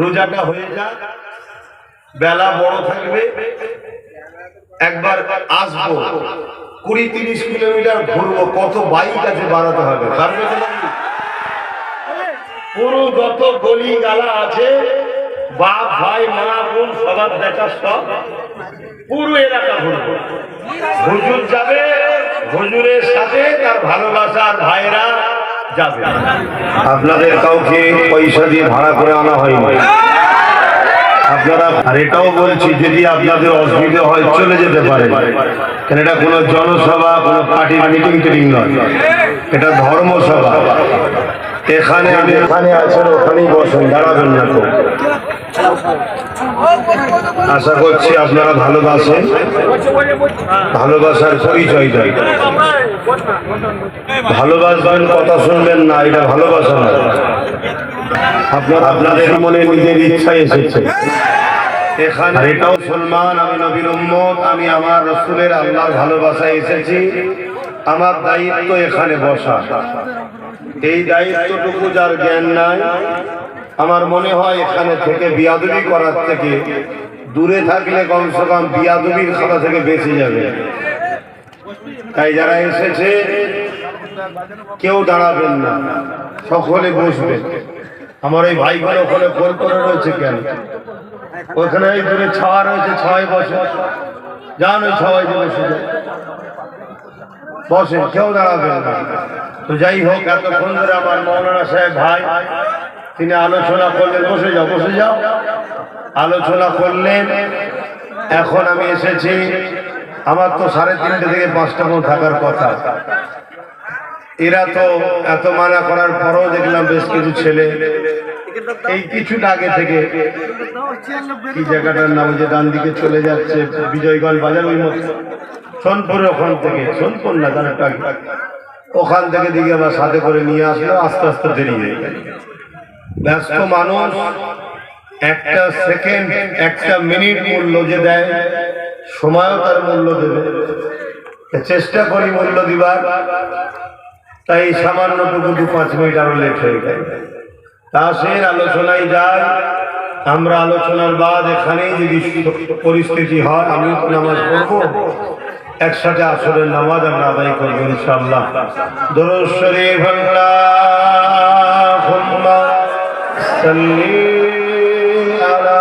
রোজাটা হয়ে যাক, বেলা বড় থাকবে, একবার আসবো, 20-30 কিলোমিটার ঘুরবো, কত বাইক আছে বাড়াতে হবে, পুরো যত গলি গালা আছে, বাপ ভাই মা বোন সবার দেখা, সব পুরো এলাকা ঘুরবো। হুজুর যাবে, হুজুরের সাথে তার ভালোবাসার ভাইরা যাবে। আপনাদের কাউকে পয়সা দিয়ে ভাড়া করে আনা হয়নি আপনারা, আর এটাও বলছি যদি আপনাদের অসুবিধা হয় চলে যেতে পারে, কারণ এটা কোনো জনসভা, কোনো পার্টির মিটিং টিটিং নয়, এটা ধর্মসভা। এখানে আছেন, ওখানেই বসেন, দাঁড়াবেন না তো। আশা করছি আপনারা ভালোবাসেন, ভালোবাসার পরিচয় দেয়, ভালোবাসবেন, কথা শুনবেন না, এটা ভালোবাসা না। আপনাদের মনে নিজের ইচ্ছায় এসেছে এখানে, এটাও মুসলমান, আমি নবীর উম্মত, আমি আমার রাসূলের আল্লাহর ভালোবাসায় এসেছি। আমার দায়িত্ব এখানে বসা। এই দায়িত্বটুকু যার জ্ঞান নাই, আমার মনে হয় এখানে থেকে বিয়াদবি করার থেকে দূরে থাকলে কমসে কম বিয়াদবির খাতা থেকে বেঁচে যাবে। তাই যারা এসেছে কেউ দাঁড়াবেন না, সকলে বসবেন। আমার এই ভাইগুলো ওখানে ফোন করে রয়েছে, কেন ওখানে এই দূরে ছাওয়া রয়েছে, ছাওয়ায় বসে যান, ওই ছাওয়ায় বসে বসেন, কেউ দাঁড়াবেন না। তো যাই হোক, এতক্ষণ ধরে আমার মৌলানা সাহেব ভাই তিনি আলোচনা করলেন, বসে যাও বসে যাও, আলোচনা করলেন। এখন আমি এসেছি, আমার তো 3:30 থেকে 5টা থাকার কথা। এরা তো এত মানা করার পরও দেখলাম বেশ কিছু ছেলে এই কিছুটা আগে থেকে, কি জায়গাটার নাম, যে ডান দিকে চলে যাচ্ছে বিজয়গঞ্জ বাজার, ওই মতো সোনপুর, ওখান থেকে, সোনপুর না তার ওখান থেকে দিকে আমার সাথে করে নিয়ে আসলো। আস্তে আস্তে দেরি হয়ে গেল। ব্যস্ত মানুষ, একটা সেকেন্ড, একটা মিনিট মূল্য যে দেয়, সময়ও তার মূল্য দেবে, চেষ্টা করি মূল্য দিবার। তাই সামান্যটুকু 2-5 মিনিট আরো লেট হয়ে গেল। তাসের আলোচনায় যায়, আমরা আলোচনার বাদ এখানেই যদি পরিস্থিতি হয়, আমিও তো নামাজ পড়বো, একসাথে আসরের নামাজ আমরা আদায় করবো ইনশাআল্লাহ। দরুদ শরীফ আল্লাহুম্মা সাল্লি আলা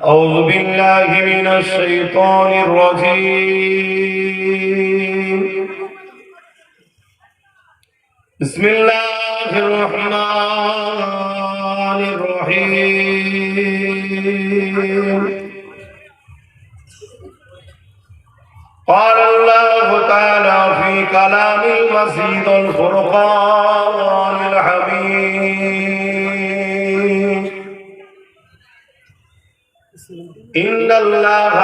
أعوذ بالله من الشيطان الرجيم بسم الله الرحمن الرحيم قال الله تعالى في كلام المجيد الفرقان الحميد إن الله